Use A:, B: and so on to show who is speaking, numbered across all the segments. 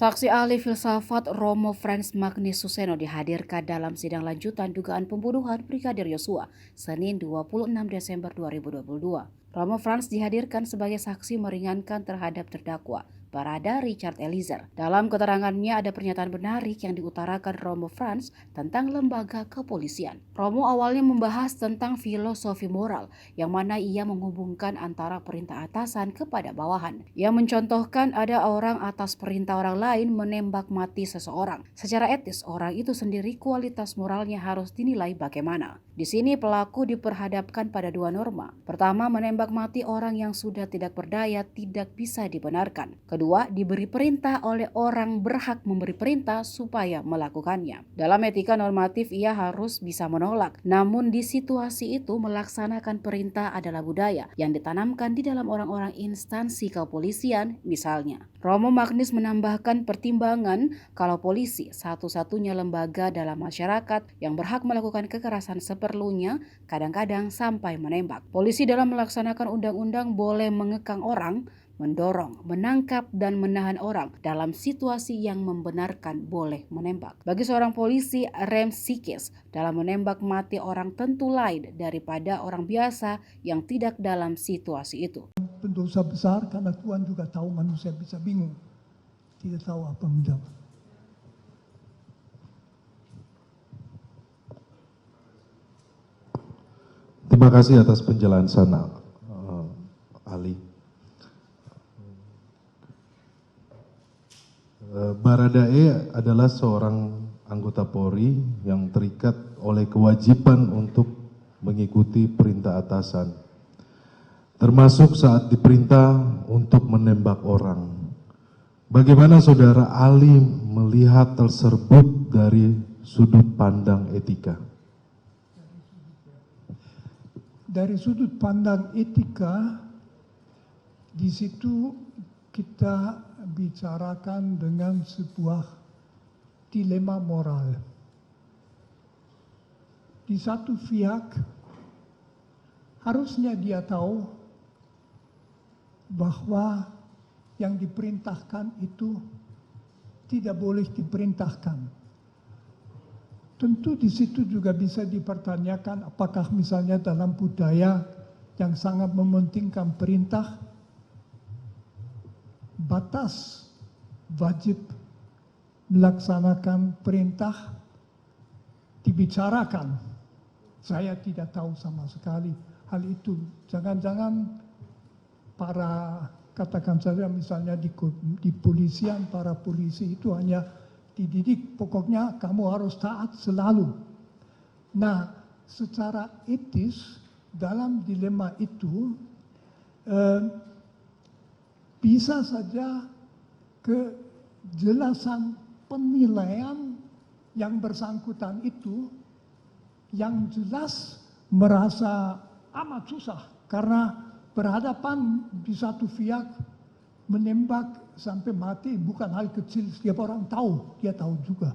A: Saksi ahli filsafat Romo Frans Magnis Suseno dihadirkan dalam sidang lanjutan dugaan pembunuhan Brigadir Yosua, Senin 26 Desember 2022. Romo Frans dihadirkan sebagai saksi meringankan terhadap terdakwa Barada Richard Eliezer. Dalam keterangannya ada pernyataan menarik yang diutarakan Romo Frans tentang lembaga kepolisian. Romo awalnya membahas tentang filosofi moral, yang mana ia menghubungkan antara perintah atasan kepada bawahan. Ia mencontohkan ada orang atas perintah orang lain menembak mati seseorang. Secara etis, orang itu sendiri kualitas moralnya harus dinilai bagaimana. Di sini pelaku diperhadapkan pada dua norma. Pertama, menembak mati orang yang sudah tidak berdaya tidak bisa dibenarkan. Kedua, diberi perintah oleh orang berhak memberi perintah supaya melakukannya. Dalam etika normatif ia harus bisa menolak. Namun di situasi itu melaksanakan perintah adalah budaya yang ditanamkan di dalam orang-orang instansi kepolisian misalnya. Romo Magnis menambahkan pertimbangan kalau polisi satu-satunya lembaga dalam masyarakat yang berhak melakukan kekerasan seperlunya, kadang-kadang sampai menembak. Polisi dalam melaksanakan undang-undang boleh mengekang orang, mendorong, menangkap, dan menahan orang. Dalam situasi yang membenarkan boleh menembak. Bagi seorang polisi, rem psikis dalam menembak mati orang tentu lain daripada orang biasa yang tidak dalam situasi itu.
B: Pendosa besar karena Tuhan juga tahu manusia bisa bingung, tidak tahu apa menjawab.
C: Terima kasih atas penjelasan ahli. Baradae adalah seorang anggota Polri yang terikat oleh kewajiban untuk mengikuti perintah atasan, termasuk saat diperintah untuk menembak orang. Bagaimana saudara Ali melihat tersebut dari sudut pandang etika?
B: Dari sudut pandang etika, di situ kita bicarakan dengan sebuah dilema moral. Di satu pihak, harusnya dia tahu bahwa yang diperintahkan itu tidak boleh diperintahkan. Tentu di situ juga bisa dipertanyakan apakah misalnya dalam budaya yang sangat mementingkan perintah, batas wajib melaksanakan perintah dibicarakan. Saya tidak tahu sama sekali hal itu. Jangan-jangan para, katakan saja misalnya di polisian, para polisi itu hanya dididik, pokoknya kamu harus taat selalu. Nah, secara etis dalam dilema itu bisa saja kejelasan penilaian yang bersangkutan itu yang jelas merasa amat susah karena berhadapan di satu pihak menembak sampai mati bukan hal kecil, setiap orang tahu, dia tahu juga.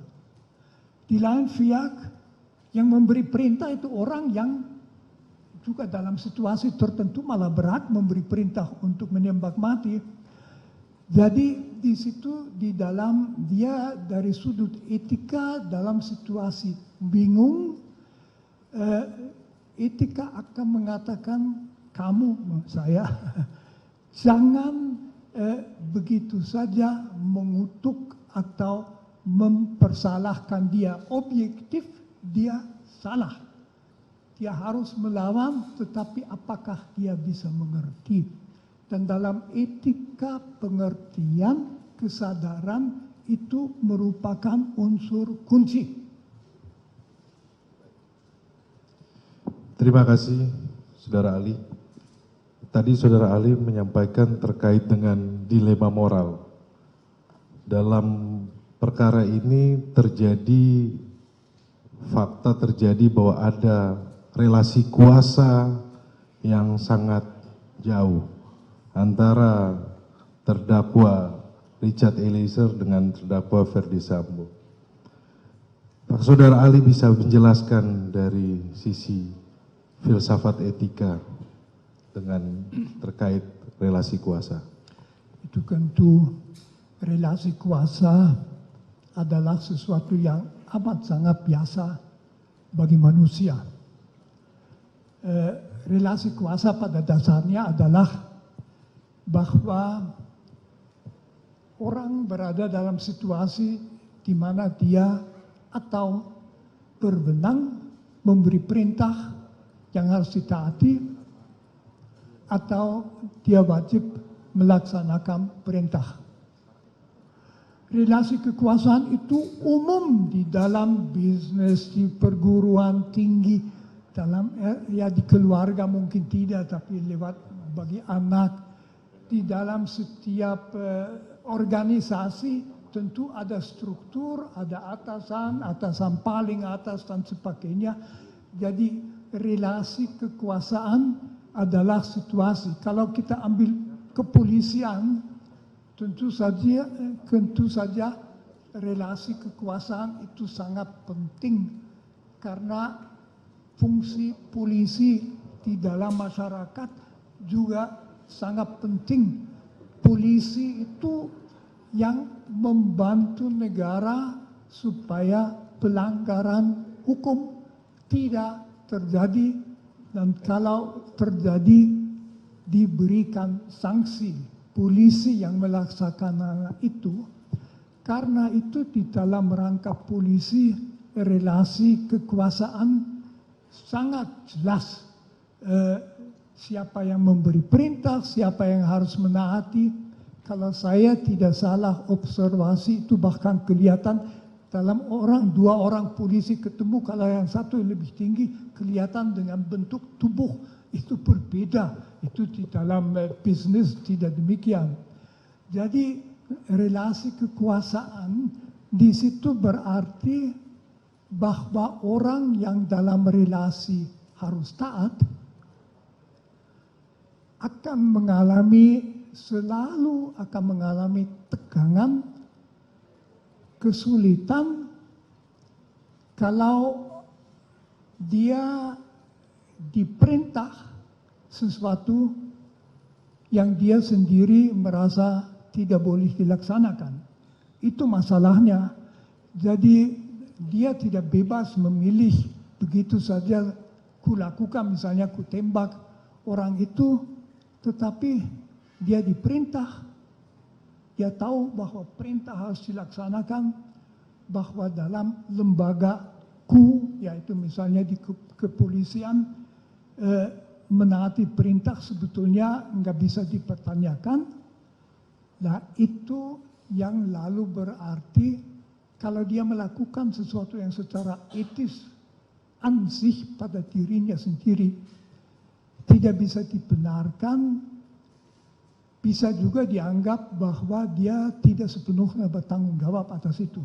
B: Di lain pihak yang memberi perintah itu orang yang juga dalam situasi tertentu malah berhak memberi perintah untuk menembak mati. Jadi di situ di dalam dia dari sudut etika dalam situasi bingung, etika akan mengatakan kamu, saya, jangan begitu saja mengutuk atau mempersalahkan dia. Objektif dia salah. Dia harus melawan, tetapi apakah dia bisa mengerti? Dan dalam etika pengertian, kesadaran itu merupakan unsur kunci.
C: Terima kasih, Saudara Ali. Tadi Saudara Ali menyampaikan terkait dengan dilema moral. Dalam perkara ini fakta terjadi bahwa ada relasi kuasa yang sangat jauh antara terdakwa Richard Eliezer dengan terdakwa Ferdy Sambo. Pak Saudara Ali bisa menjelaskan dari sisi filsafat etika dengan terkait relasi kuasa?
B: Itu tentu relasi kuasa adalah sesuatu yang amat sangat biasa bagi manusia. Relasi kuasa pada dasarnya adalah bahwa orang berada dalam situasi di mana dia atau berwenang memberi perintah yang harus ditaati atau dia wajib melaksanakan perintah. Relasi kekuasaan itu umum di dalam bisnis, di perguruan tinggi, dalam di keluarga mungkin tidak, tapi lewat bagi anak, di dalam setiap organisasi tentu ada struktur, ada atasan paling atas dan sebagainya. Jadi relasi kekuasaan adalah situasi. Kalau kita ambil kepolisian, tentu saja relasi kekuasaan itu sangat penting karena fungsi polisi di dalam masyarakat juga sangat penting. Polisi itu yang membantu negara supaya pelanggaran hukum tidak terjadi, dan kalau terjadi diberikan sanksi. Polisi yang melaksanakan itu. Karena itu di dalam rangka polisi relasi kekuasaan sangat jelas, siapa yang memberi perintah, siapa yang harus menaati. Kalau saya tidak salah observasi itu bahkan kelihatan dalam dua orang polisi ketemu, kalau yang satu lebih tinggi kelihatan dengan bentuk tubuh itu berbeda. Itu di dalam bisnis tidak demikian. Jadi relasi kekuasaan di situ berarti bahwa orang yang dalam relasi harus taat selalu akan mengalami tegangan, kesulitan kalau dia diperintah sesuatu yang dia sendiri merasa tidak boleh dilaksanakan. Itu masalahnya. Jadi dia tidak bebas memilih begitu saja kulakukan, misalnya ku tembak orang itu, tetapi dia diperintah, dia tahu bahwa perintah harus dilaksanakan, bahwa dalam lembagaku, yaitu misalnya di kepolisian, menaati perintah sebetulnya nggak bisa dipertanyakan. Nah itu yang lalu berarti kalau dia melakukan sesuatu yang secara etis ansih pada dirinya sendiri tidak bisa dibenarkan, bisa juga dianggap bahwa dia tidak sepenuhnya bertanggung jawab atas itu.